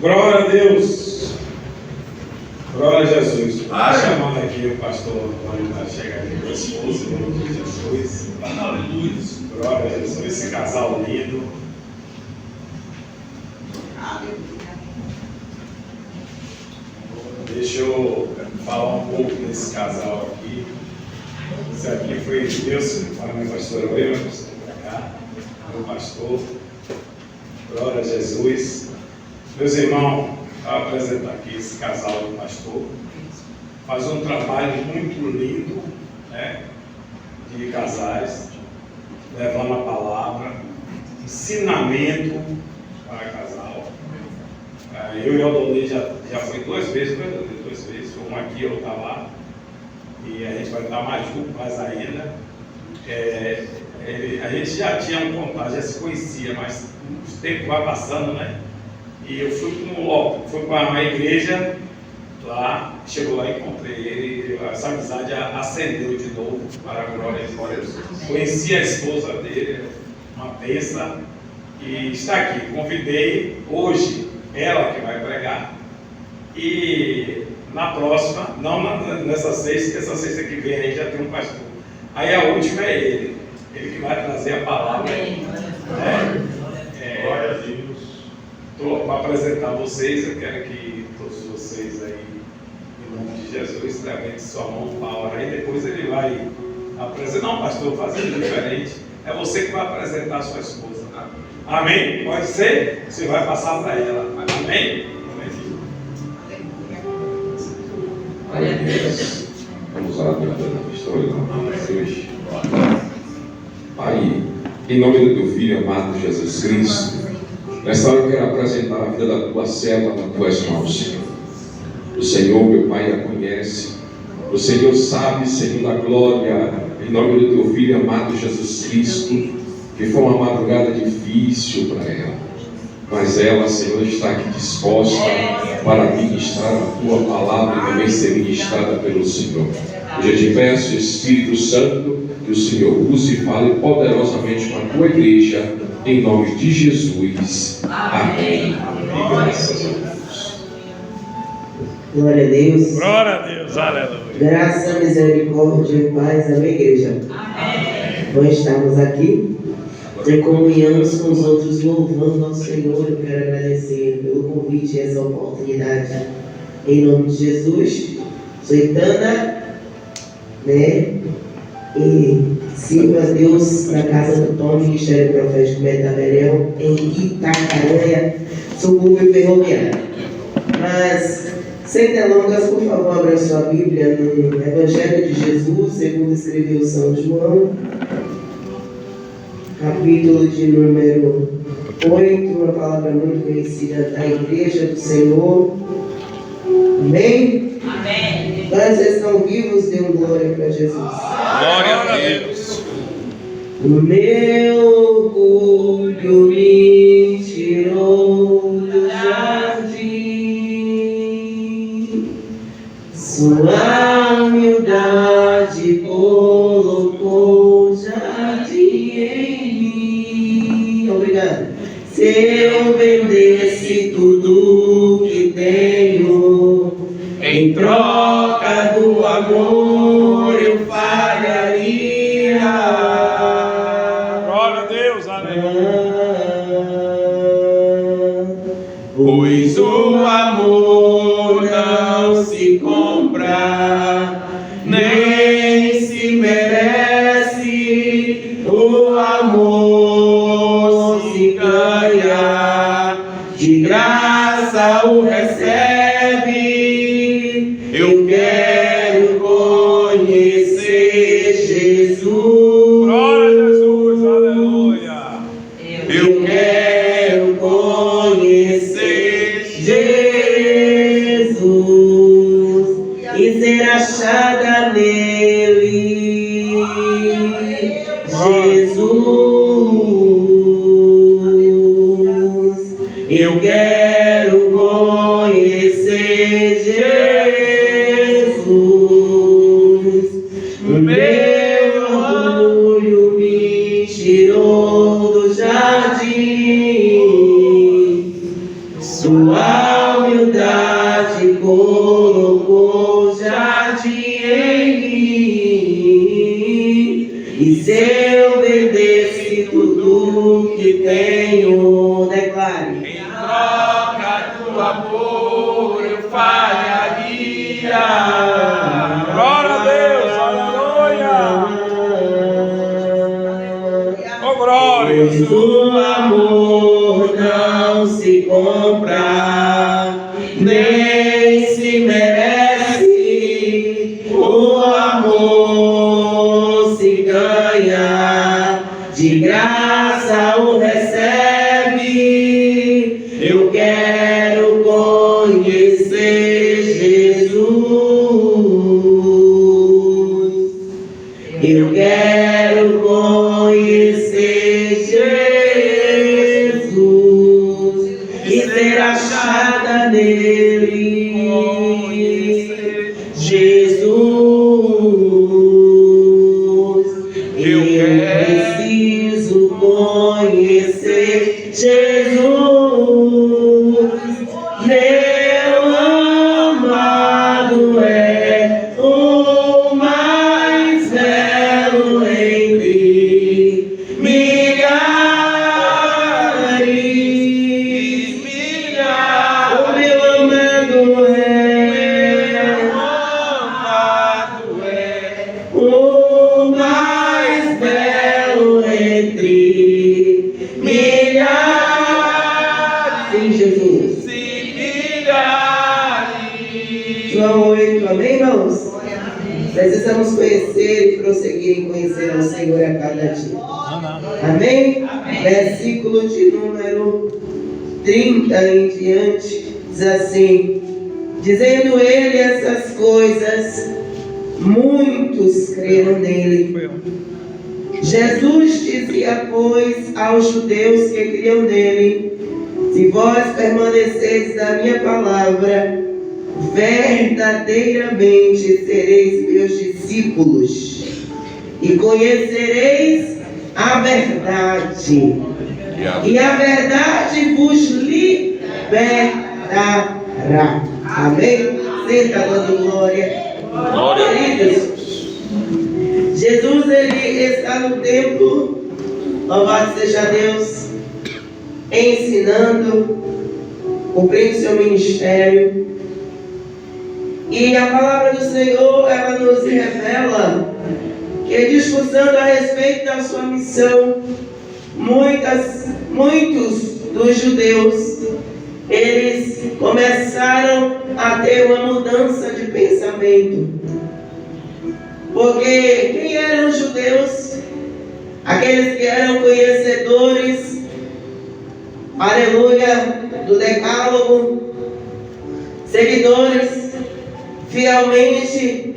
Glória a Deus. Glória a Jesus. Estou chamando aqui o pastor Antônio para chegar aqui com a esposa, em nome de Jesus. Aleluia. Glória a Jesus. Esse casal lindo. Deixa eu falar um pouco desse casal aqui. Esse aqui foi Deus, para a minha pastora Oi, para cá, meu pastor. Glória a Jesus. Meus irmãos, vou apresentar aqui esse casal do pastor. Faz um trabalho muito lindo, né, de casais, levando a palavra, ensinamento para casal. Eu e o Aldonei já foi duas vezes, uma aqui e outra lá. E a gente vai estar mais junto, mais ainda. A gente já tinha um contato, já se conhecia, mas o tempo vai passando, né? E eu fui para uma igreja lá, chegou lá e encontrei ele, essa amizade acendeu de novo para a glória de Deus. Conheci a esposa dele, uma bênção, e está aqui. Convidei hoje ela que vai pregar, e na próxima, não nessa sexta, essa sexta que vem aí já tem um pastor. Aí a última é ele que vai trazer a palavra. Glória a Deus. Estou para apresentar vocês, eu quero que todos vocês aí, em nome de Jesus, levantem sua mão para orar. Aí depois ele vai apresentar. Não, pastor, fazendo diferente. É você que vai apresentar a sua esposa. Tá? Amém? Pode ser? Você vai passar para ela. Amém? Glória a Deus. Vamos orar pela pastora, em nome de Jesus. Pai, em nome do teu Filho amado Jesus Cristo, nesta hora eu quero apresentar a vida da tua serva nas tuas mãos, Senhor. O Senhor, meu Pai, a conhece. O Senhor sabe, Senhor da glória, em nome do teu Filho amado Jesus Cristo, que foi uma madrugada difícil para ela. Mas ela, Senhor, está aqui disposta para ministrar a tua palavra e também ser ministrada pelo Senhor. Hoje eu te peço, Espírito Santo, que o Senhor use e fale poderosamente com a tua igreja, em nome de Jesus. Amém. E graças a Deus. Glória a Deus. Glória a Deus. Aleluia. Graça, misericórdia e paz à minha igreja. Amém. Nós estamos aqui em comunhão uns com os outros, louvando ao Senhor. Eu quero agradecer pelo convite e essa oportunidade. Em nome de Jesus. Sou Itana, né? E sirvo a Deus na casa do Tom, Ministério Profético Metaverel, em Itacaranha, subúrbio ferroviário. Mas, sem delongas, por favor, abra sua Bíblia no Evangelho de Jesus, segundo escreveu São João, capítulo de número 8, uma palavra muito conhecida da Igreja do Senhor. Amém? Amém. Nós estão vivos, dê glória para Jesus. Glória a Deus. O meu orgulho me tirou do jardim, sua humildade colocou jardim em mim. Obrigado. Se eu vendesse tudo que tenho em troca do amor, eu falharia. Glória a Deus, Pois o amor não se compra, nem se merece. O amor se ganha, de graça o recebe. Eu quero conhecer Jesus. glória a Jesus, aleluia. Eu quero conhecer Jesus e ser achada nele. Jesus, eu quero conhecer Jesus. Meu orgulho me tirou do jardim, Sua humildade colocou jardim em mim, e se eu vendesse tudo que tenho, declare, Em troca do amor eu falharia. Glória a Deus, aleluia. Oh, glória. pois o amor não se compra, nem se merece. O amor se ganha, de graça o recebe. Eu quero conhecer Jesus. Eu quero conhecer Jesus e ser achada nele. Jesus, eu preciso conhecer Jesus. Meu amado é o mais belo entre milhares. O meu amado é o mais belo entre milhares. Sim, Jesus. João 8, amém, irmãos? Precisamos conhecer e prosseguir em conhecer ao Senhor a cada dia. Amém? Versículo de número 30 em diante, diz assim: dizendo ele essas coisas, muitos creram nele. Jesus dizia, pois, aos judeus que criam nele: se vós permanecerdes na minha palavra, verdadeiramente sereis meus discípulos e conhecereis a verdade, e a verdade vos libertará. Amém? Senta dando glória. Queridos, Jesus, ele está no templo, louvado seja Deus, ensinando, cumprindo seu ministério. E a palavra do Senhor, ela nos revela que, discussando a respeito da sua missão, muitos dos judeus, eles começaram a ter uma mudança de pensamento. Porque quem eram os judeus? Aqueles que eram conhecedores, aleluia, do decálogo, seguidores fielmente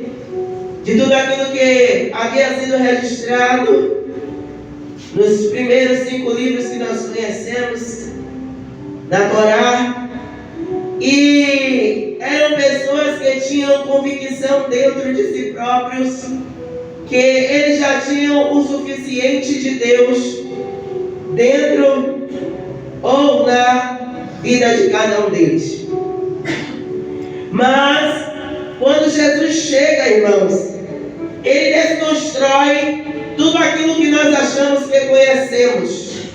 de tudo aquilo que havia sido registrado nos primeiros 5 livros que nós conhecemos da Torá. E eram pessoas que tinham convicção dentro de si próprios que eles já tinham o suficiente de Deus dentro ou na vida de cada um deles. Mas quando Jesus chega, irmãos, ele desconstrói tudo aquilo que nós achamos que conhecemos.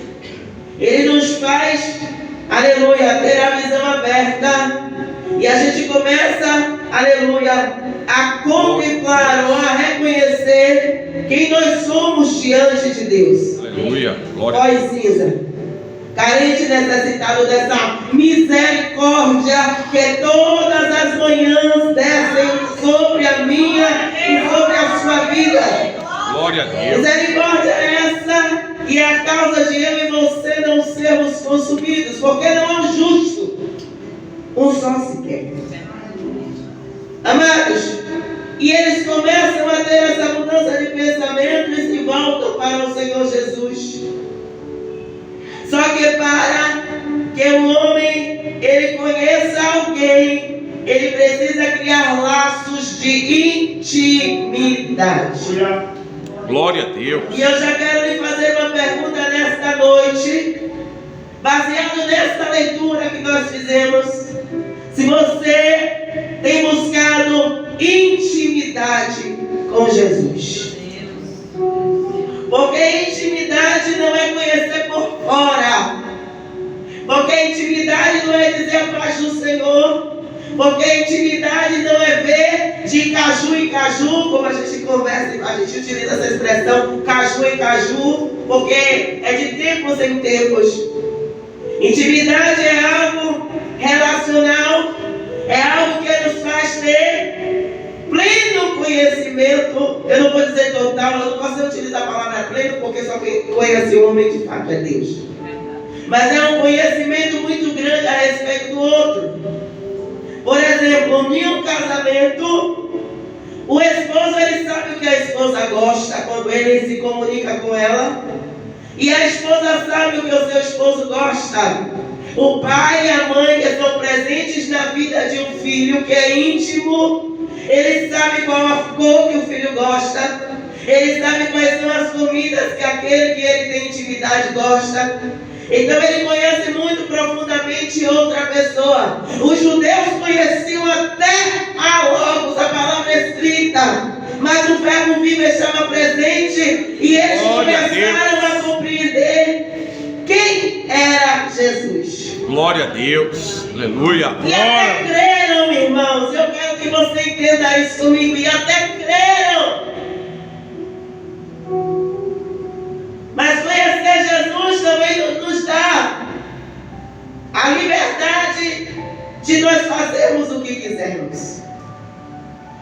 Ele nos faz, aleluia, ter a visão aberta, e a gente começa, aleluia, a contemplar ou a reconhecer quem nós somos diante de Deus. Aleluia, glória. Pó e cinza, carente, necessitado dessa misericórdia que todas as manhãs descem sobre a minha e sobre a sua vida. Glória a Deus. Misericórdia é essa, e é a causa de eu e você não sermos consumidos, porque não é um justo, um só sequer. Amados, e eles começam a ter essa mudança de pensamento e se voltam para o Senhor Jesus. Só que para que o homem ele conheça alguém, ele precisa criar laços de intimidade. Glória a Deus. E eu já quero lhe fazer uma pergunta nesta noite. baseado nessa leitura que nós fizemos, se você tem buscado intimidade com Jesus. Porque intimidade não é conhecer por fora. Porque intimidade não é dizer a paz do Senhor. Porque intimidade não é ver de caju em caju, como a gente conversa, a gente utiliza essa expressão, caju em caju, porque é de tempos em tempos. Intimidade é algo relacional, é algo que nos faz ter pleno conhecimento. Eu não vou dizer total, eu não posso utilizar a palavra pleno, porque só quem conhece o homem de fato é Deus. Mas é um conhecimento muito grande a respeito do outro. Por exemplo, em um casamento, o esposo ele sabe o que a esposa gosta quando ele se comunica com ela, e a esposa sabe o que o seu esposo gosta. O pai e a mãe que estão presentes na vida de um filho que é íntimo, ele sabe qual a cor que o filho gosta, ele sabe quais são as comidas que aquele que ele tem intimidade gosta. Então ele conhece muito profundamente outra pessoa. Os judeus conheciam até a Logos, a palavra escrita, mas o verbo vivo estava presente e eles começaram a compreender quem era Jesus. Glória a Deus. Aleluia. E até creram, irmãos. Eu quero que você entenda isso comigo. E até creram. Mas conhecer Jesus também nos dá a liberdade de nós fazermos o que quisermos.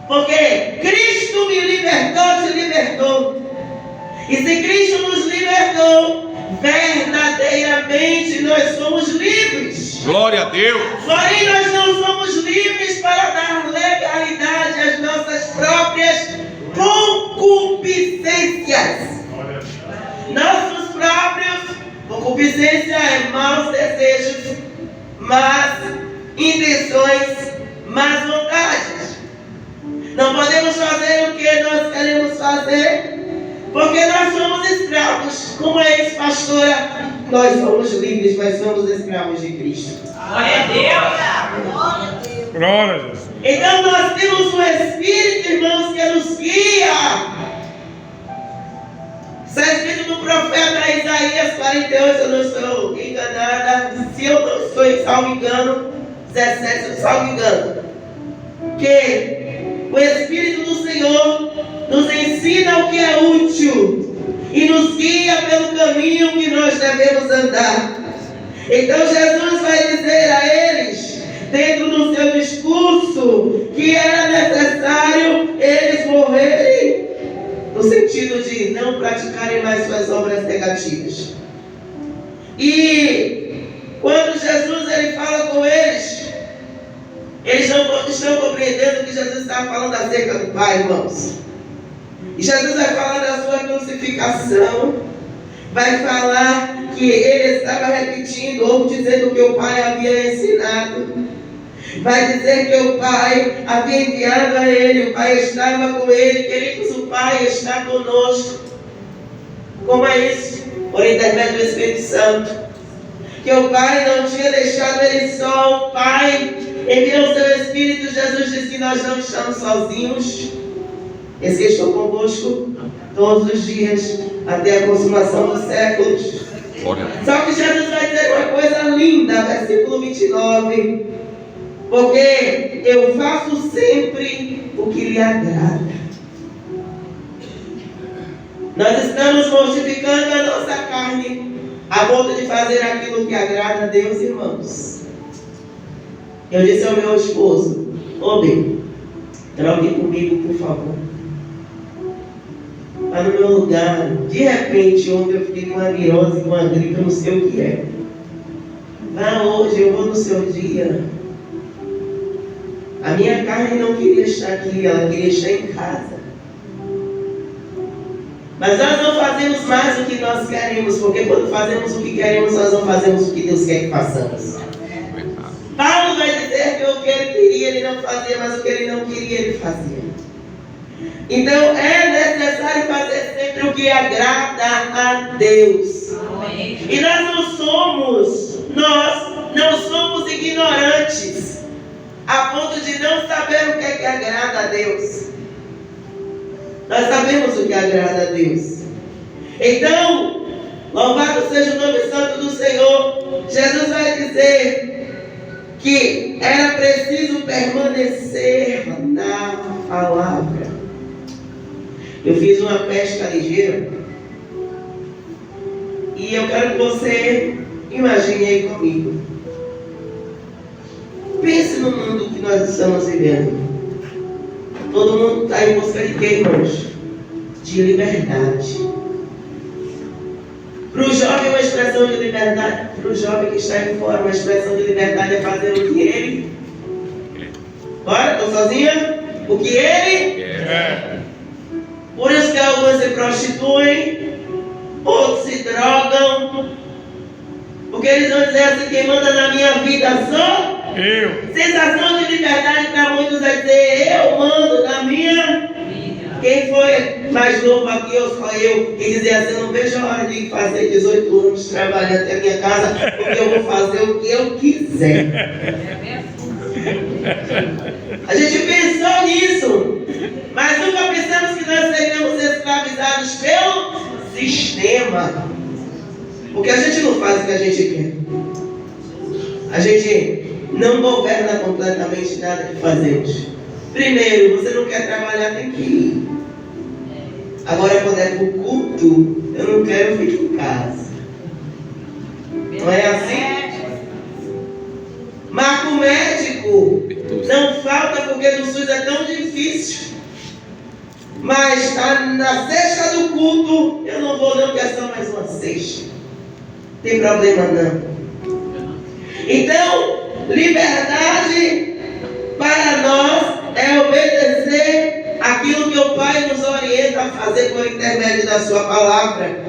Porque Cristo me libertou, te libertou. E se Cristo nos libertou, verdadeiramente nós somos livres. Glória a Deus. Porém, nós não somos livres para dar legalidade às nossas próprias concupiscências. Nossos próprios, concupiscência é maus desejos, más intenções, más vontades. Não podemos fazer o que nós queremos fazer, porque nós somos escravos. Como a ex-pastora, nós somos livres, mas somos escravos de Cristo. Glória a Deus. Glória a Jesus. Então nós temos o Espírito, irmãos, que nos guia. Está escrito no profeta Isaías 48, eu não estou enganada, se eu não estou, salvo engano, 17, salvo engano, que o Espírito do Senhor nos ensina o que é útil e nos guia pelo caminho que nós devemos andar. Então Jesus vai dizer a eles, dentro do seu discurso, que era necessário eles morrerem, no sentido de não praticarem mais suas obras negativas. E quando Jesus ele fala com eles não estão compreendendo que Jesus estava falando acerca do Pai, irmãos. E Jesus vai falar da sua crucificação, vai falar que ele estava repetindo ou dizendo o que o Pai havia ensinado. Vai dizer que o Pai havia enviado a ele, o Pai estava com ele, queridos, o Pai está conosco. Como é isso? Por intermédio do Espírito Santo. Que o Pai não tinha deixado ele só, o Pai enviou o seu Espírito. Jesus disse que nós não estamos sozinhos. Esse que estou convosco todos os dias, até a consumação dos séculos. Só que Jesus vai dizer uma coisa linda, versículo 29. Porque eu faço sempre o que lhe agrada. Nós estamos mortificando a nossa carne a ponto de fazer aquilo que agrada a Deus, irmãos. Eu disse ao meu esposo: homem, troque comigo, por favor. Está no meu lugar. De repente, ontem eu fiquei com uma virose, com uma gripe, eu não sei o que é. Vá hoje, eu vou no seu dia. A minha carne não queria estar aqui, ela queria estar em casa. Mas nós não fazemos mais o que nós queremos, porque quando fazemos o que queremos, nós não fazemos o que Deus quer que façamos. Paulo vai dizer que o que ele queria, ele não fazia, mas o que ele não queria, ele fazia. Então é necessário fazer sempre o que agrada a Deus. E nós não somos Então, louvado seja o nome santo do Senhor. Jesus vai dizer que era preciso permanecer na palavra. Eu fiz uma pesca ligeira e eu quero que você imagine aí comigo. Pense no mundo que nós estamos vivendo. Todo mundo está em busca de quê, irmãos? De liberdade. Para o jovem, uma expressão de liberdade, para o jovem que está aí fora, uma expressão de liberdade é fazer o que ele. Bora, estou sozinha? O que ele? Por isso que alguns se prostituem, outros se drogam, porque eles vão dizer assim: quem manda na minha vida sou eu. Sensação de liberdade para muitos é dizer: eu mando na minha vida. Quem foi mais novo aqui, ou só eu, e dizer assim: não vejo a hora de fazer 18 anos, trabalhar até a minha casa, porque eu vou fazer o que eu quiser. A gente pensou nisso, mas nunca pensamos que nós seríamos escravizados pelo sistema. Porque a gente não faz o que a gente quer. A gente não governa completamente nada que fazemos. Primeiro, você não quer trabalhar, tem que ir. Agora, quando é para o culto, eu não quero ficar em casa. Não é assim? Marco médico não falta, porque no SUS é tão difícil. Mas está na sexta do culto, eu não vou não, porque é só mais uma sexta. Não tem problema não. Então, liberdade para nós é obedecer aquilo que o Pai nos orienta a fazer por intermédio da sua palavra.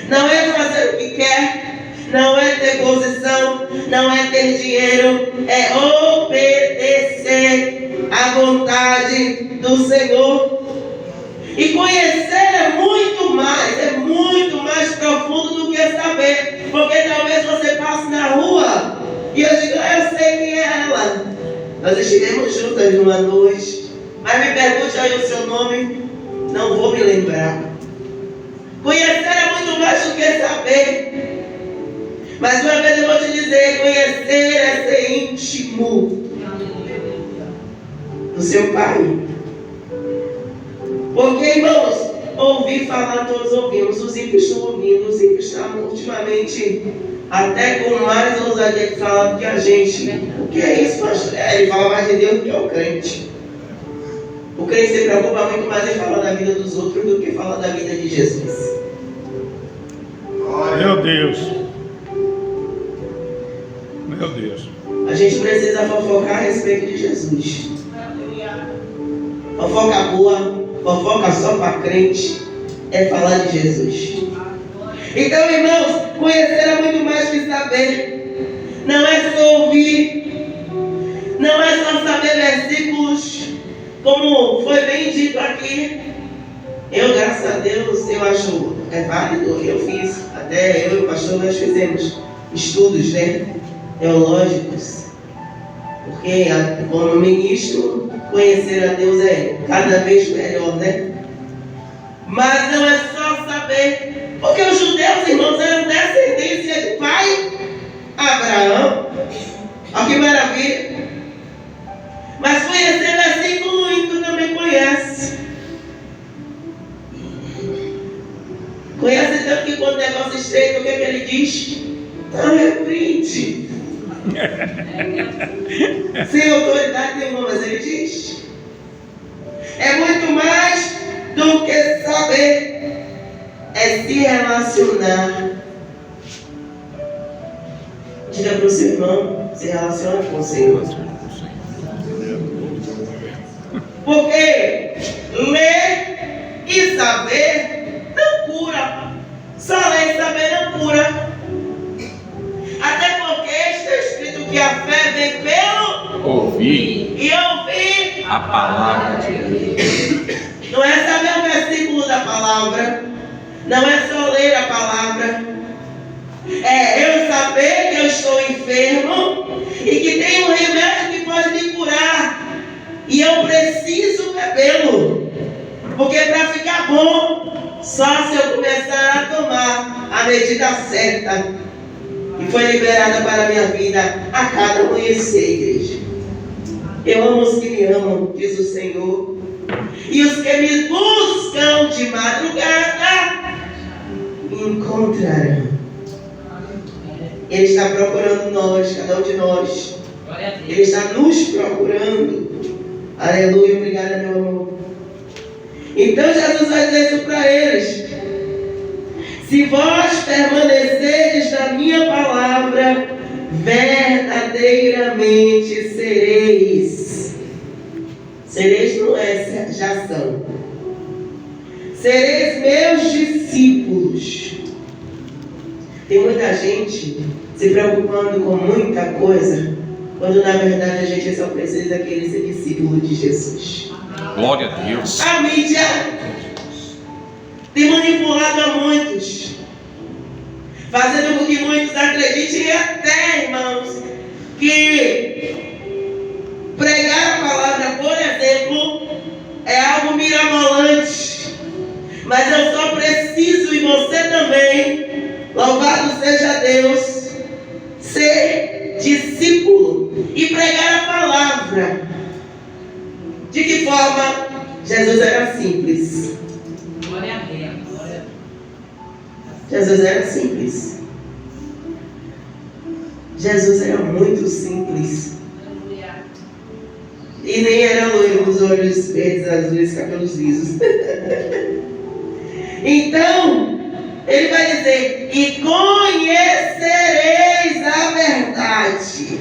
Não é fazer o que quer, não é ter posição, não é ter dinheiro, é obedecer à vontade do Senhor. E conhecer é muito mais profundo do que saber. Porque talvez você passe na rua e eu digo: eu sei quem é ela. Nós estivemos juntas numa noite, mas me pergunte aí o seu nome, não vou me lembrar. Conhecer é muito mais do que saber. Mas uma vez eu vou te dizer: conhecer é ser íntimo do seu Pai. Porque, irmãos, ouvir falar todos ouvimos, os ímpios estão ouvindo, os ímpios estão ultimamente até com mais ousadia de falar do que a gente. O que é isso, pastor? Ele fala mais de Deus do que o crente. O crente se preocupa muito mais em falar da vida dos outros do que falar da vida de Jesus. Meu Deus. Meu Deus. A gente precisa fofocar a respeito de Jesus. Fofoca boa, fofoca só para crente, é falar de Jesus. Então, irmãos, conhecer é muito mais que saber. Não é só ouvir, não é só saber versículos, como foi bem dito aqui. Eu, graças a Deus, eu acho válido. Eu fiz, até eu e o pastor, nós fizemos estudos, teológicos. Porque, como ministro, conhecer a Deus é cada vez melhor, Mas não é só saber, porque os judeus, irmãos, eram descendência de pai Abraão. Olha que maravilha. Mas conhecer versículo íntimo também conhece. Conhece tanto que quando o negócio estreita, o que ele diz? Não repreende. Sem autoridade nenhuma, mas ele diz. É muito mais do que saber, é se relacionar. Diga para o seu irmão: se relaciona com o Senhor. Porque ler e saber não cura. Só ler e saber não cura. Até porque está escrito que a fé vem pelo Ouvir e ouvir a palavra de Deus. Não é saber o versículo da palavra, não é só ler a palavra. É eu saber que eu estou enfermo e que tem um remédio que pode me curar. E eu preciso bebê-lo. Porque para ficar bom, só se eu começar a tomar. vida certa que foi liberada para a minha vida a cada amanhecer, igreja. Eu amo os que me amam, diz o Senhor, e os que me buscam de madrugada me encontrarão. Ele está procurando nós, cada um de nós. Ele está nos procurando. Aleluia, obrigada, meu amor. Então Jesus vai dizer isso para eles: se vós permanecerdes na minha palavra, verdadeiramente sereis. Sereis não é, já são. Sereis meus discípulos. Tem muita gente se preocupando com muita coisa, quando na verdade a gente só precisa querer ser discípulo de Jesus. Glória a Deus. A mídia tem manipulado a muitos, fazendo com que muitos acreditem, e até, irmãos, que pregar a palavra, por exemplo, é algo mirabolante. Mas eu só preciso, e você também, louvado seja Deus, ser discípulo e pregar a palavra. De que forma? Jesus era simples. Glória a Deus. Jesus era simples. Jesus era muito simples. E nem era loiro, os olhos verdes, azuis, cabelos lisos. Então, ele vai dizer: e conhecereis a verdade.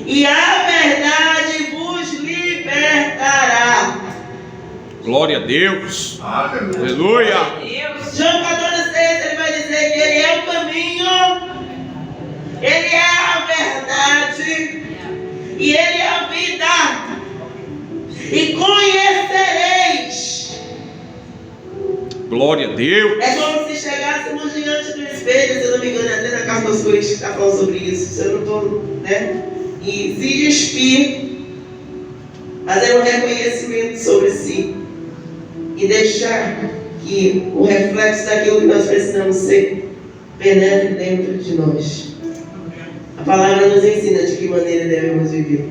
E a verdade vos libertará. Glória a Deus. Aleluia. João 14,6, ele vai dizer que ele é o caminho, ele é a verdade e ele é a vida. E conhecereis. Glória a Deus. É como se chegássemos diante do espelho, se eu não me engano, até na carta aos Coríntios está falando sobre isso, se eu não estou, né? E se despir, fazer um reconhecimento sobre si e deixar que o reflexo daquilo que nós precisamos ser penetre dentro de nós. A palavra nos ensina de que maneira devemos viver.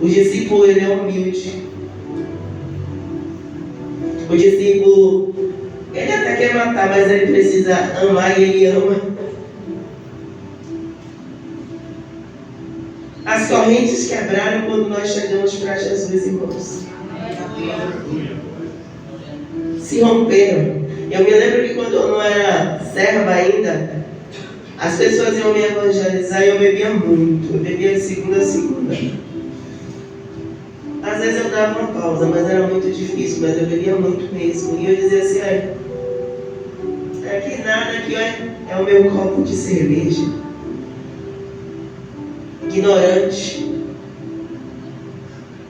O discípulo, ele é humilde. O discípulo, ele até quer matar, mas ele precisa amar e ele ama. As correntes quebraram quando nós chegamos para Jesus, irmãos. Se romperam. Eu me lembro que quando eu não era serva ainda, as pessoas iam me evangelizar e eu bebia muito. Eu bebia de segunda a segunda. Às vezes eu dava uma pausa, mas era muito difícil, mas eu bebia muito mesmo. E eu dizia assim: aqui nada, aqui é o meu copo de cerveja. Ignorante.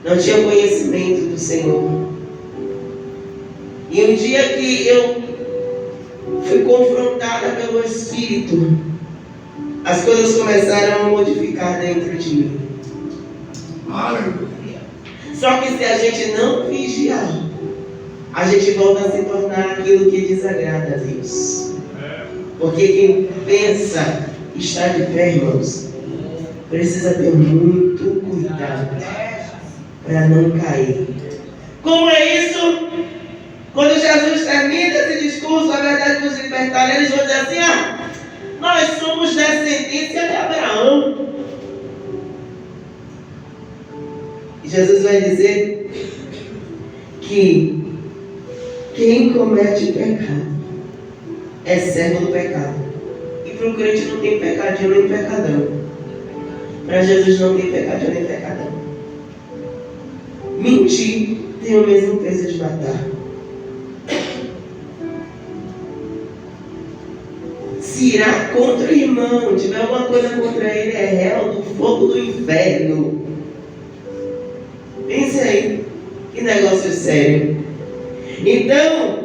Não tinha conhecimento do Senhor. E um dia que eu fui confrontada pelo Espírito, as coisas começaram a modificar dentro de mim. Aleluia. Só que se a gente não vigiar, a gente volta a se tornar aquilo que desagrada a Deus. Porque quem pensa estar de pé, irmãos, precisa ter muito cuidado para não cair. Como é isso? Quando Jesus termina esse discurso, a verdade nos libertará, eles vão dizer assim: nós somos descendência de Abraão. E Jesus vai dizer que quem comete pecado é servo do pecado. E para o crente não tem pecadinho nem pecadão. Para Jesus não tem pecadinho nem pecadão. Mentir tem o mesmo peso de matar. Se irá contra o irmão, tiver alguma coisa contra ele, é réu do fogo do inferno. Pense aí, que negócio sério. Então,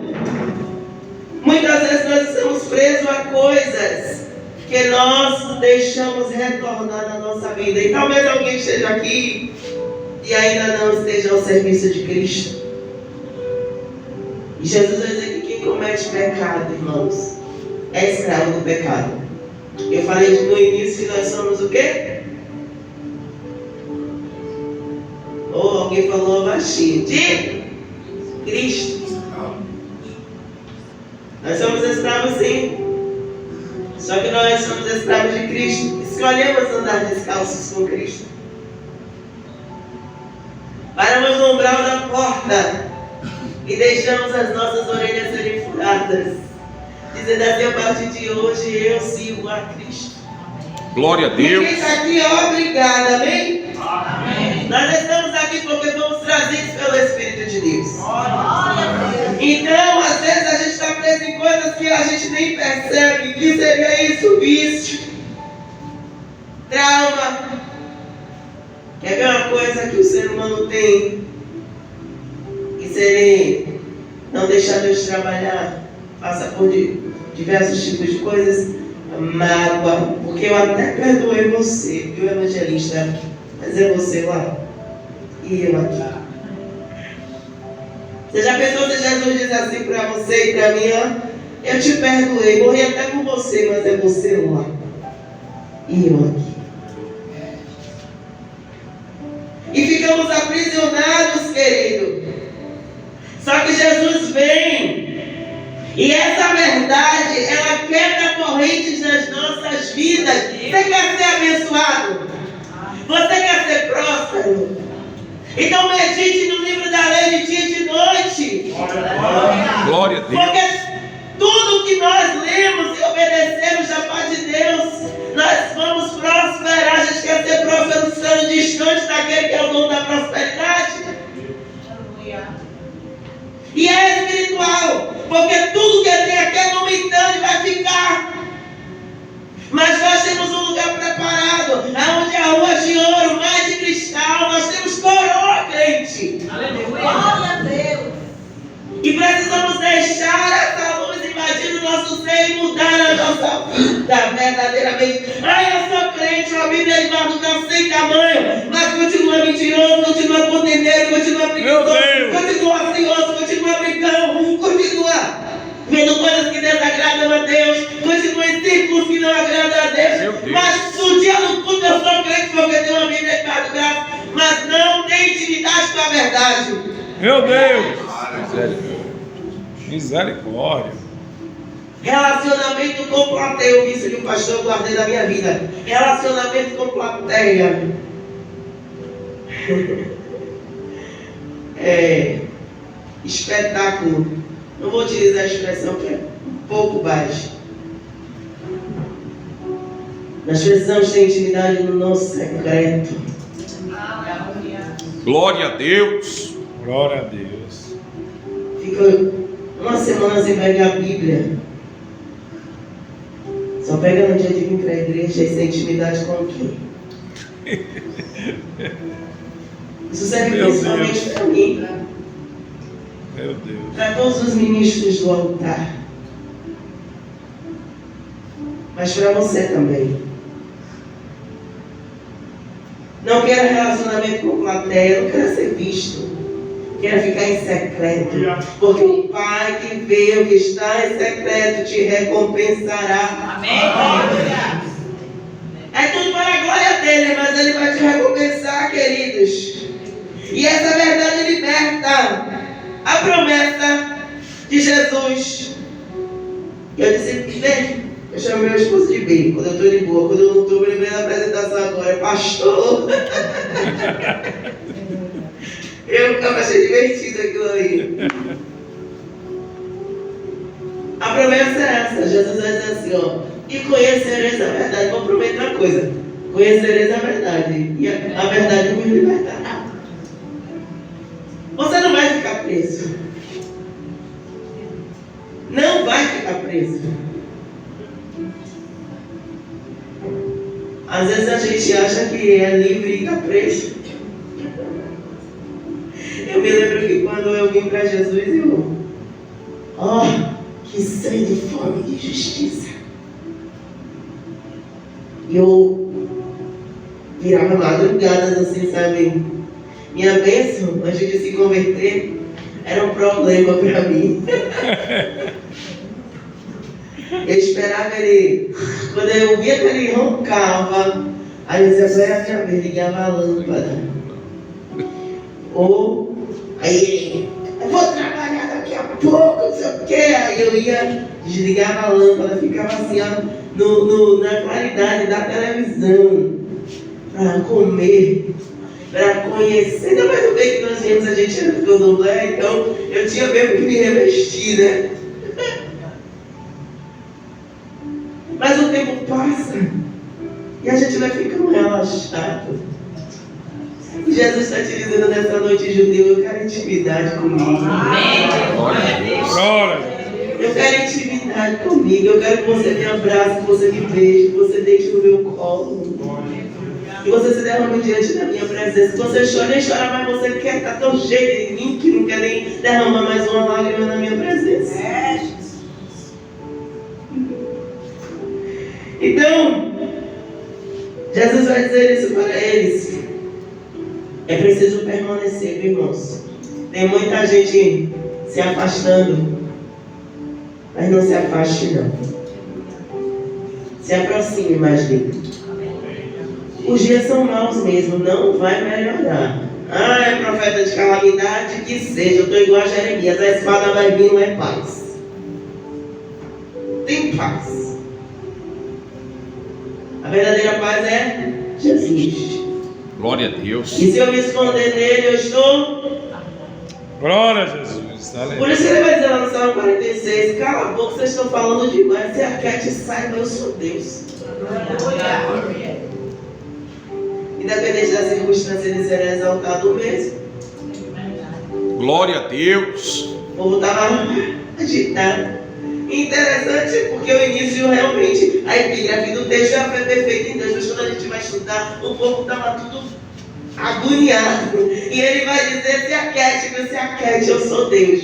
muitas vezes nós estamos presos a coisas que nós deixamos retornar na nossa vida. E talvez alguém esteja aqui e ainda não esteja ao serviço de Cristo. E Jesus vai dizer que quem comete pecado, irmãos, é escravo do pecado. Eu falei no início que nós somos o quê? Ou alguém falou baixinho? De Cristo. Nós somos escravos sim. Só que nós somos escravos de Cristo. Escolhemos andar descalços com Cristo. Paramos no umbral da porta e deixamos as nossas orelhas serem furadas, dizendo assim: a partir de hoje eu sigo a Cristo. Glória a Deus. Ninguém está aqui obrigado, amém? Amém? Nós estamos aqui porque fomos trazidos pelo Espírito de Deus. Então, às vezes a gente está preso em coisas que a gente nem percebe. Que seria isso? Vício, trauma. Quer ver uma coisa que o ser humano tem? Que seria não deixar Deus trabalhar, passa por diversos tipos de coisas. Mágoa, porque eu até perdoei você, viu, evangelista? Mas é você lá e eu aqui. Você já pensou se Jesus diz assim para você e para mim: ó, eu te perdoei, morri até por você, mas é você lá e eu aqui. E ficamos aprisionados, querido. Só que Jesus vem. E essa verdade, ela quebra correntes nas nossas vidas. Você quer ser abençoado? Você quer ser próspero? Então medite no livro da lei de dia e de noite. Glória a Deus. Porque tudo que nós lemos e obedecemos da parte de Deus, nós vamos prosperar. A gente quer ser próspero estando distante daquele que é o dono da prosperidade. E é espiritual, porque tudo que tem aqui é momentâneo e vai ficar. Mas nós temos um lugar preparado, onde há ruas de ouro, mais de cristal. Nós temos coroa, crente. Aleluia. Glória a Deus. E precisamos deixar essa luz invadir o nosso ser e mudar a nossa vida verdadeiramente. Eu sou crente, a Bíblia é debaixo do céu sem tamanho, mas continua mentiroso, continua contendeiro, continua preguiçoso, continua ansioso, continua brigão, continua vendo coisas que desagradam a Deus, continua em círculos que não agradam a Deus. Mas no dia do culto eu sou crente porque tenho uma Bíblia debaixo do braço, mas não tem intimidade com a verdade. Meu Deus. Misericórdia. Relacionamento com plateia, eu vi isso que o pastor guardei da minha vida. Relacionamento com plateia. Espetáculo. Não vou utilizar a expressão que é um pouco baixa. Nós precisamos ter intimidade no nosso secreto. Glória a Deus. Glória a Deus. Fica uma semana sem pegar a Bíblia. Só pega no dia de vir para a igreja e sem intimidade com quem? Isso serve principalmente para mim. Meu Deus. Para todos os ministros do altar. Mas para você também. Não quero relacionamento com plateia, não quero ser visto. Quero ficar em secreto. Porque o Pai que vê o que está em secreto te recompensará. Amém. É tudo para a glória dele, mas ele vai te recompensar, queridos. E essa verdade liberta. A promessa de Jesus. Eu disse, vem. Eu chamo meu esposo de bem, quando eu estou de boa. Quando eu não estou, me lembrei da apresentação agora. Pastor. Eu achei divertido aquilo aí. A promessa é essa. Jesus vai dizer assim, ó. E conhecereis a verdade. Vou prometer uma coisa. Conhecereis a verdade. E a verdade vos libertará. Você não vai ficar preso. Não vai ficar preso. Às vezes a gente acha que é livre e está preso. Eu me lembro que quando eu vim para Jesus, que sede e fome de justiça. E eu virava madrugadas assim, sabe? Minha bênção, antes de se converter, era um problema para mim. Eu esperava ele. Quando eu via que ele roncava, aí eu dizia, agora é a minha vez, ligava a lâmpada. Ou, aí ele, eu vou trabalhar daqui a pouco, não sei o quê. Aí eu ia, desligava a lâmpada, ficava assim, ó, na claridade da televisão, para comer, para conhecer. Ainda mais o bem que nós viemos, a gente era do candomblé, então eu tinha mesmo que me revestir, né? Mas o tempo passa e a gente vai ficando relaxado. E Jesus está te dizendo nessa noite, judeu, eu quero intimidade comigo. Eu quero intimidade comigo. Eu quero que você me abrace, que você me beije, que você deite no meu colo. Que você se derrame diante da minha presença. Que você chore, nem chora, mas você quer estar tão cheio de mim que não quer nem derramar mais uma lágrima na minha presença. Então, Jesus vai dizer isso para eles. É preciso permanecer, viu, irmãos? Tem muita gente se afastando, mas não se afaste não. Se aproxime mais dele. Os dias são maus mesmo, não vai melhorar. Ah, é profeta de calamidade, que seja. Eu estou igual a Jeremias, a espada vai vir, não é paz. Tem paz. A verdadeira paz é Jesus. Glória a Deus. E se eu me esconder nele, eu estou... Glória a Jesus. Aleluia. Por isso que ele vai dizer lá no Salmo 46, cala a boca, vocês estão falando demais. Se aquiete e saiba, eu sou Deus. Independente da circunstância, ele será exaltado mesmo. Glória a Deus. O povo estava agitado. Interessante, porque o início realmente, a epígrafe do texto é a fé perfeita em Deus. Mas quando a gente vai estudar, o povo estava tudo agoniado. E ele vai dizer, se aquiete, eu sou Deus.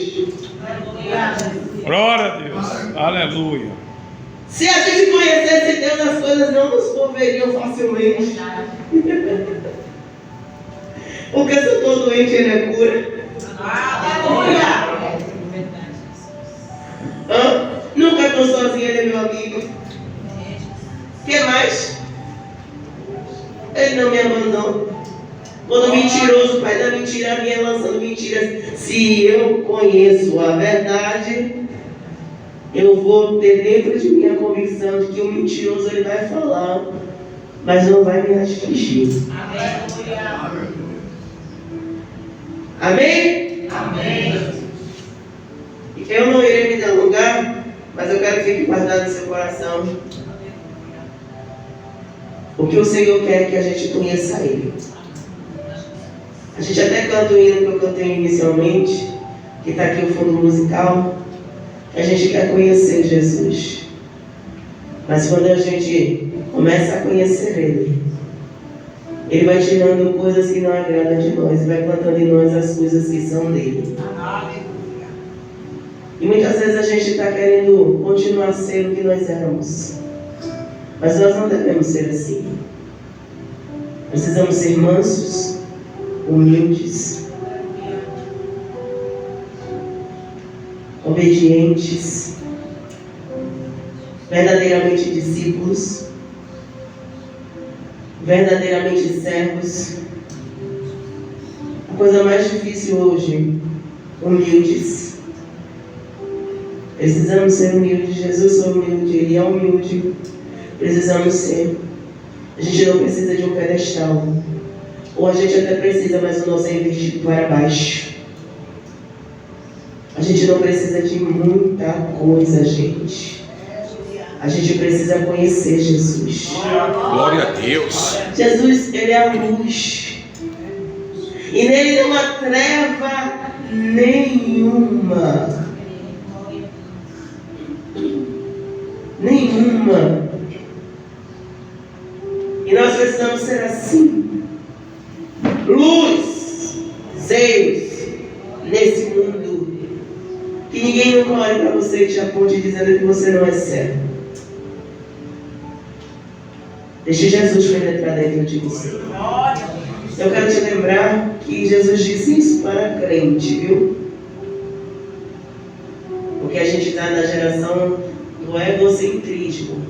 Glória a Deus. Aleluia. Se a gente conhecesse Deus, as coisas não nos moveriam facilmente. Porque se eu estou doente, ele é cura. Aleluia. Nunca estou sozinho, ele é meu amigo. O que mais? Ele não me abandonou. Quando o mentiroso, o pai da mentira, vinha lançando mentiras. Se eu conheço a verdade, eu vou ter dentro de mim a convicção de que o mentiroso ele vai falar, mas não vai me atingir. Amém? Amém. Eu não irei me delongar, mas eu quero que fique guardado no seu coração. O que o Senhor quer é que a gente conheça Ele. A gente até canta o hino que eu cantei inicialmente, que está aqui o fundo musical, que a gente quer conhecer Jesus. Mas quando a gente começa a conhecer Ele, Ele vai tirando coisas que não agradam de nós e vai plantando em nós as coisas que são dele. E muitas vezes a gente está querendo continuar a ser o que nós éramos. Mas nós não devemos ser assim. Precisamos ser mansos, humildes, obedientes, verdadeiramente discípulos, verdadeiramente servos. A coisa mais difícil hoje, humildes. Precisamos ser humildes. Jesus foi humilde, Ele é humilde. Precisamos ser. A gente não precisa de um pedestal. Ou a gente até precisa, mas o nosso é invertido para baixo. A gente não precisa de muita coisa, gente. A gente precisa conhecer Jesus. Glória a Deus. Jesus, Ele é a luz. E nele não há treva nenhuma. Nenhuma. E nós precisamos ser assim. Luz, seus, nesse mundo. Que ninguém nunca olhe para você e te aponte dizendo que você não é certo. Deixe Jesus penetrar dentro de você. Eu quero te lembrar que Jesus disse isso para crente, viu? Porque a gente está na geração do egocentrismo.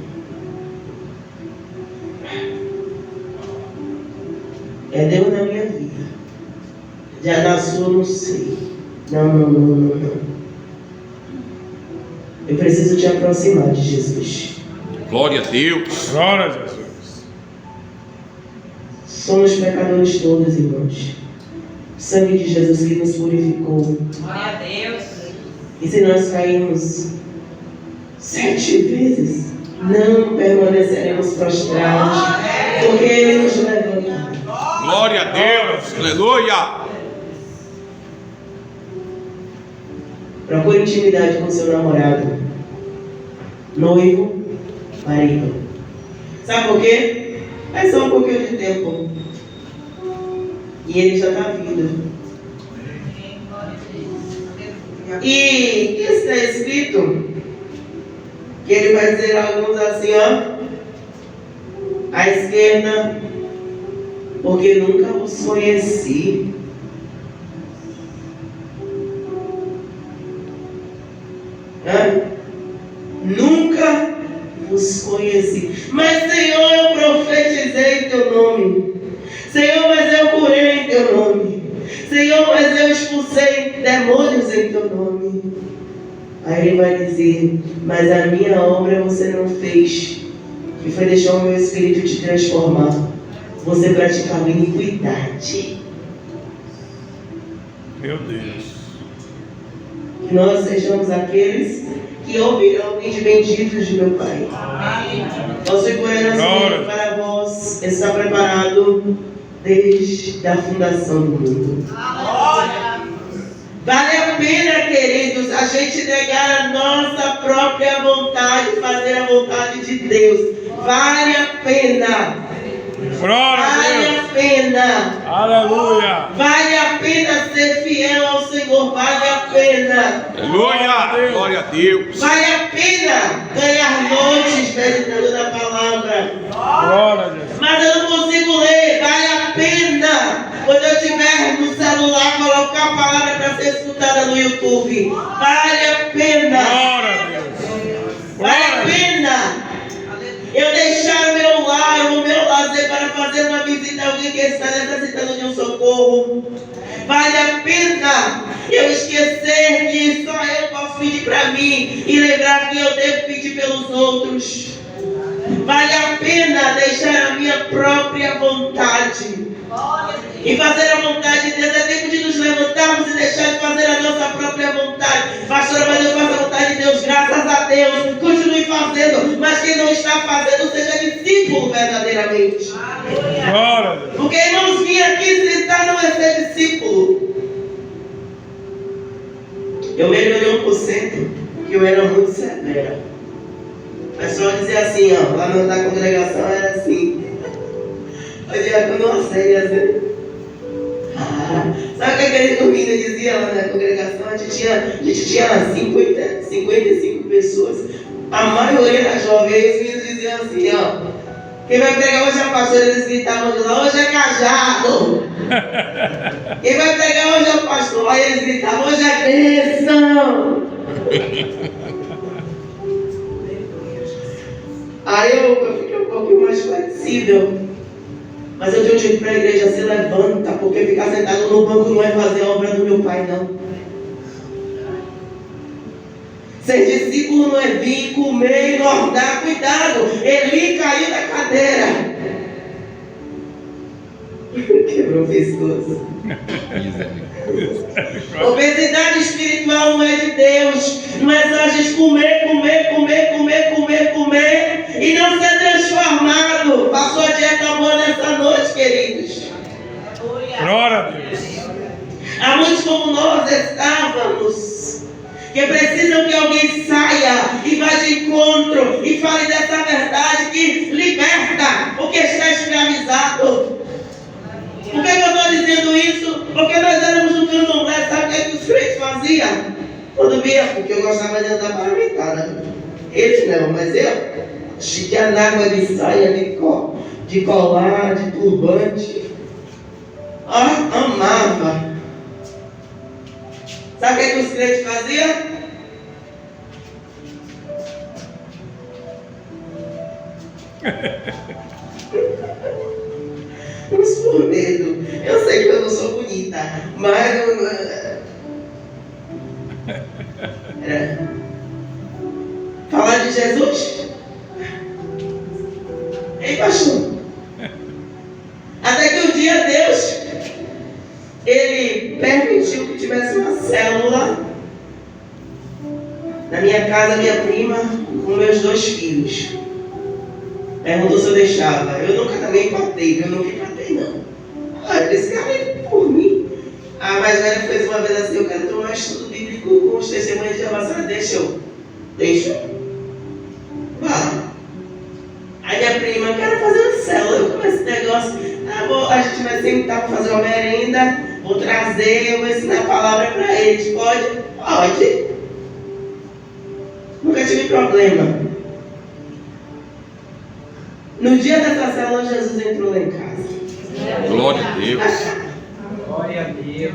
É Deus na minha vida. Já na sua eu não sei. Não. Eu preciso te aproximar de Jesus. Glória a Deus. Glória a Jesus. Somos pecadores todos, irmãos. O sangue de Jesus que nos purificou. Glória a Deus. E se nós cairmos 7 vezes, não permaneceremos prostrados, porque Ele nos levantará. Glória a Deus. Aleluia. Procure intimidade com seu namorado, noivo, marido. Sabe por quê? É só um pouquinho de tempo. E ele já está vindo. E está escrito que ele vai dizer a alguns assim, ó, à esquerda, porque nunca os conheci. Nunca os conheci. Mas, Senhor, eu profetizei em teu nome. Senhor, mas eu curei em teu nome. Senhor, mas eu expulsei demônios em teu nome. Aí ele vai dizer, mas a minha obra você não fez, que foi deixar o meu espírito te transformar. Você praticava iniquidade. Meu Deus. Que nós sejamos aqueles que ouvirão os benditos de meu Pai. Nosso coração para vós está preparado desde a fundação do mundo. Vale a pena, queridos, a gente negar a nossa própria vontade, fazer a vontade de Deus. Vale a pena. Glória a Vale Deus. a pena. Aleluia. Vale a pena ser fiel ao Senhor. Vale a pena. Aleluia. Glória a Deus. Vale a pena ganhar noites meditando na palavra. Glória a Deus. Mas eu não consigo ler. Vale a pena, quando eu estiver no celular, colocar a palavra para ser escutada no YouTube. Vale a pena. Glória a Deus. Vale a pena eu deixar o meu lar, o meu lazer para fazer uma visita a alguém que está necessitando de um socorro. Vale a pena eu esquecer que só eu posso pedir para mim e lembrar que eu devo pedir pelos outros. Vale a pena deixar a minha própria vontade e fazer a vontade de Deus. É tempo de nos levantarmos e deixar de fazer a nossa própria vontade. Pastora, mas eu faço a vontade de Deus, graças a Deus. Continue fazendo, mas quem não está fazendo, seja discípulo verdadeiramente. Glória a Deus. Porque irmãos, vir aqui sentar não é ser discípulo. Eu melhorei 1%, que eu era muito severa. O pessoal dizia assim, ó, lá na congregação era assim. O diácono não aceita, assim. Sabe o que aquele domingo dizia lá na congregação? A gente tinha 55 pessoas. A maioria era jovem. Aí os meninos diziam assim, ó. Quem vai pregar hoje é a pastora, eles gritavam de lá, hoje é cajado. Quem vai pregar hoje é o pastor, aí eles gritavam, hoje é bênção. Aí eu fiquei um pouquinho mais flexível. Mas eu tenho dito para a igreja, se levanta, porque ficar sentado no banco não é fazer a obra do meu pai, não. Ser discípulo não é vir, comer e engordar. Cuidado, Eli caiu da cadeira. Quebrou o pescoço. Obesidade espiritual não é de Deus. Não é só a gente comer e não ser transformado. Passou a dieta boa nessa noite, queridos. Glória a Deus. Há muitos como nós estávamos, que precisam que alguém saia e vá de encontro e fale dessa verdade que liberta o que está escravizado. Por que eu estou dizendo isso? Porque nós éramos no candomblé, sabe o que os crentes faziam? Quando via, porque eu gostava de andar paramentado. Eles não, mas eu chiqueava na água de saia, de colar, de turbante. Amava. Sabe o que os crentes faziam? Uns por medo. Eu sei que eu não sou bonita, mas falar de Jesus? Ei, pastor. Até que um dia Deus, Ele permitiu que tivesse uma célula na minha casa, minha prima, com meus 2 filhos. Perguntou se eu deixava. Eu nunca também empatei, eu não empatei não. Esse cara é por mim. A mais velha fez uma vez assim: eu quero tomar um estudo bíblico com os testemunhos de Jeová. Deixa eu. Vai. Aí minha prima: quero fazer uma célula. Eu comecei esse negócio. A gente vai sentar, vou fazer uma merenda, vou trazer, eu vou ensinar a palavra para eles. Pode? Pode. Nunca tive problema. No dia dessa célula, Jesus entrou lá em casa. Glória a Deus. Glória a Deus.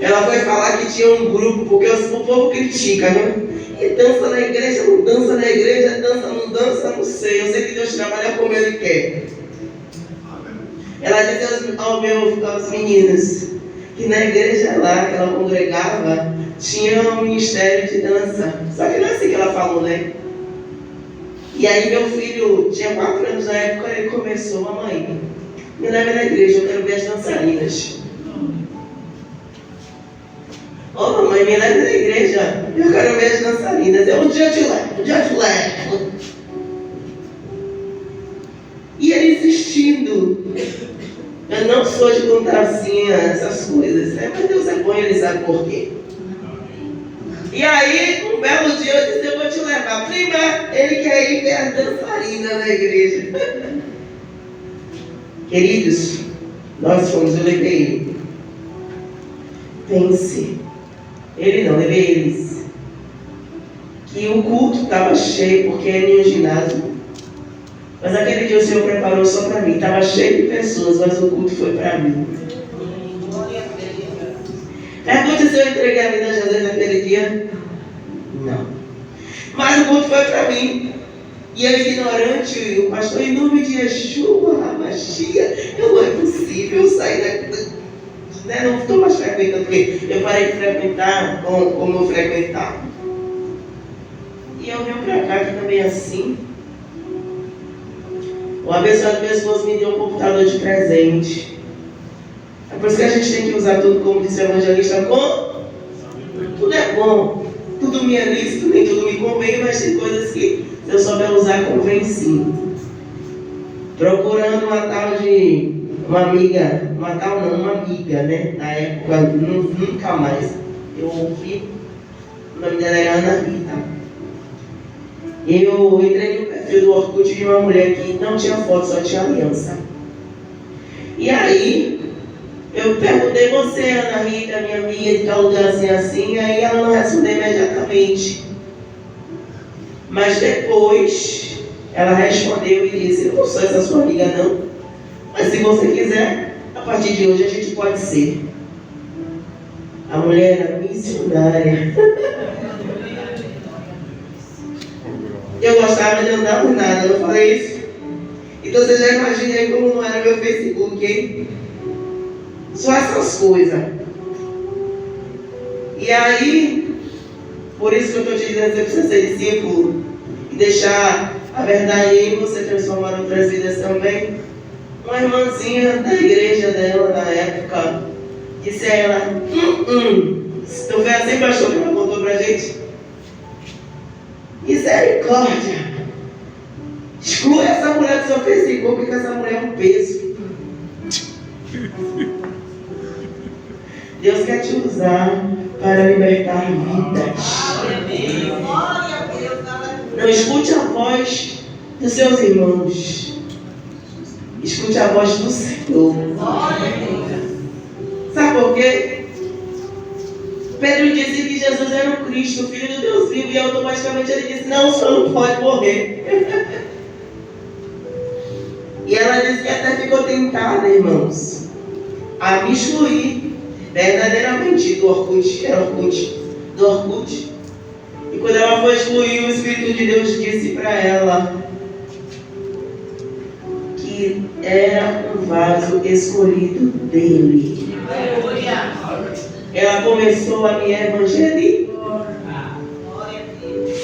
Ela foi falar que tinha um grupo, porque o povo critica, né? E dança na igreja, não dança na igreja, dança, não dança, não sei. Eu sei que Deus trabalha como Ele quer. Ela disse aos meninos que na igreja lá que ela congregava tinha um ministério de dança. Só que não é assim que ela falou, né? E aí meu filho tinha 4 anos na época, ele começou: mamãe, me leva na igreja, eu quero ver as dançarinas. Ô mamãe, me leva na igreja, eu quero ver as dançarinas. Um dia eu te levo. E ele insistindo. Eu não sou de contar assim essas coisas, né? Mas Deus é bom e Ele sabe por quê. E aí, um belo dia eu disse: eu vou te levar. Prima, ele quer ir ver as dançarinas na igreja. Queridos, nós fomos, eu levei ele. Pense, ele não, levei eles. Que o culto estava cheio, porque era em um ginásio. Mas aquele dia o Senhor preparou só para mim. Estava cheio de pessoas, mas o culto foi para mim. Pergunte se eu entreguei a vida a Jesus naquele dia. Não. Mas o culto foi para mim. E eu, ignorante, o pastor, em nome de Yeshua, Hamashia, não é possível sair daqui. Né? Não estou mais frequentando, porque eu parei de frequentar como eu frequentava. E eu venho para cá, que também é assim. O abençoado meu esposo me deu um computador de presente. É por isso que a gente tem que usar tudo, como disse o evangelista, com tudo é bom. Tudo me é lícito, nem tudo me convém, mas tem coisas que, se eu souber usar, convém sim. Procurando uma tal de uma amiga, uma amiga, né? Na época, nunca mais. Eu ouvi, o nome dela era Ana Rita. Eu entrei no perfil do Orkut de uma mulher que não tinha foto, só tinha aliança. E aí, eu perguntei: você, Ana Rita, minha amiga, de tal lugar assim, aí ela não respondeu imediatamente. Mas depois, ela respondeu e disse: eu não sou essa sua amiga não, mas se você quiser, a partir de hoje a gente pode ser. A mulher era missionária. Eu gostava de andar por nada, eu não falei isso. Então você já imagina aí como não era meu Facebook, hein? Só essas coisas. E aí, por isso que eu estou te dizendo que você precisa ser discípulo e deixar a verdade em você transformar outras vidas também. Uma irmãzinha da igreja dela na época disse a ela: Não foi assim, pastor, que ela contou pra gente? Misericórdia! Exclui essa mulher do seu Facebook, porque essa mulher é um peso. Deus quer te usar para libertar vidas. Não escute a voz dos seus irmãos. Escute a voz do Senhor. Sabe por quê? Pedro disse que Jesus era o Cristo, o Filho de Deus vivo, e automaticamente ele disse: não, o senhor não pode morrer. E ela disse que até ficou tentada, irmãos, a me excluir verdadeiramente do Orkut. Era Orkut, do Orkut. E quando ela foi excluir, o Espírito de Deus disse para ela: era um vaso escolhido dele. Ela começou a me evangelizar.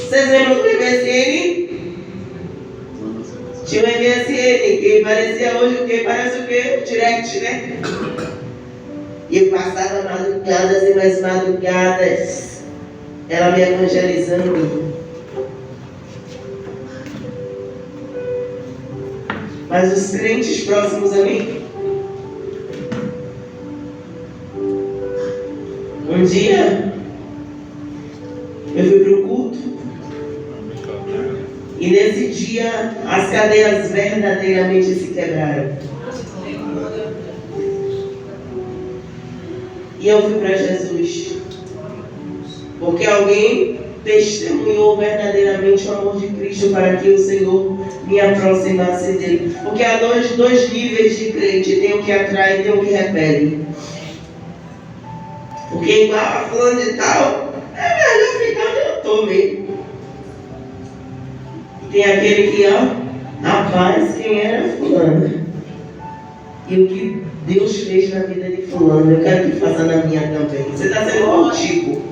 Vocês lembram do MSN? Tinha um MSN que parecia hoje o quê? Parece o quê? Direct, né? E eu passava madrugadas e mais madrugadas. Ela me evangelizando. Mas os crentes próximos a mim, um dia eu fui para o culto e nesse dia as cadeias verdadeiramente se quebraram. E eu fui para Jesus, porque alguém testemunhou verdadeiramente o amor de Cristo para que o Senhor me aproximasse dele. Porque há dois níveis de crente: tem o que atrai e tem o que repele. Porque igual a fulano de tal, é melhor ficar onde eu estou mesmo. E tem aquele que, rapaz, quem era fulano? E o que Deus fez na vida de fulano, eu quero que faça na minha também. Você está sendo qual tipo?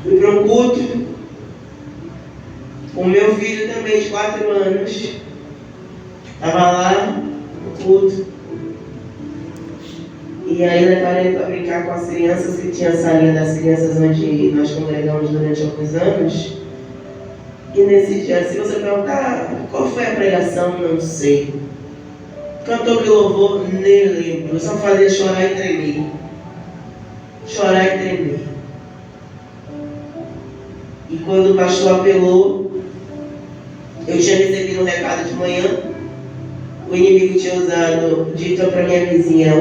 Fui para um culto com meu filho também de 4 anos. Estava lá no culto. E aí levaram ele para brincar com as crianças, que tinha a salinha das crianças onde nós congregamos durante alguns anos. E nesse dia, se você perguntar qual foi a pregação, não sei. Cantor que louvor, nem lembro. Só fazia chorar e tremer. Chorar e tremer. E quando o pastor apelou, eu tinha recebido um recado de manhã. O inimigo tinha dito para minha vizinha,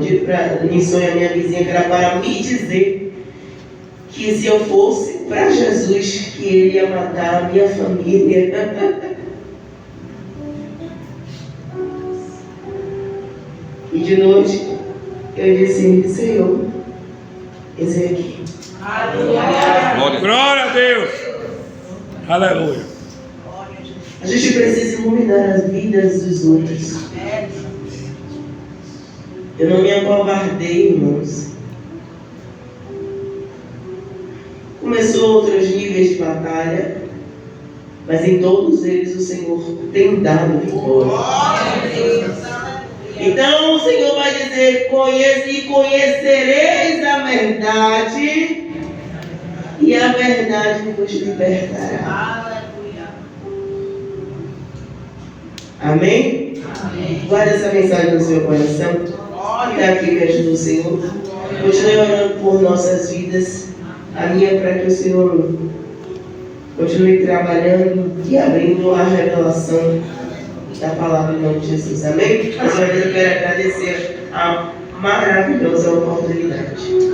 dito para em sonho a minha vizinha, que era para me dizer que se eu fosse para Jesus, que ele ia matar a minha família. E de noite eu disse: Senhor, esse aqui. Glória a Deus. Aleluia. A gente precisa iluminar as vidas dos outros. Eu não me acovardei, irmãos. Começou outros níveis de batalha, mas em todos eles o Senhor tem dado vitória. Então o Senhor vai dizer: conhecereis a verdade, e a verdade vos libertará. Amém? Amém. Guarda essa mensagem no seu coração. Fica aqui perto do Senhor. Continue orando por nossas vidas. A minha é para que o Senhor continue trabalhando e abrindo a revelação da palavra em nome de Jesus. Amém? Mais uma vez eu quero agradecer a maravilhosa oportunidade.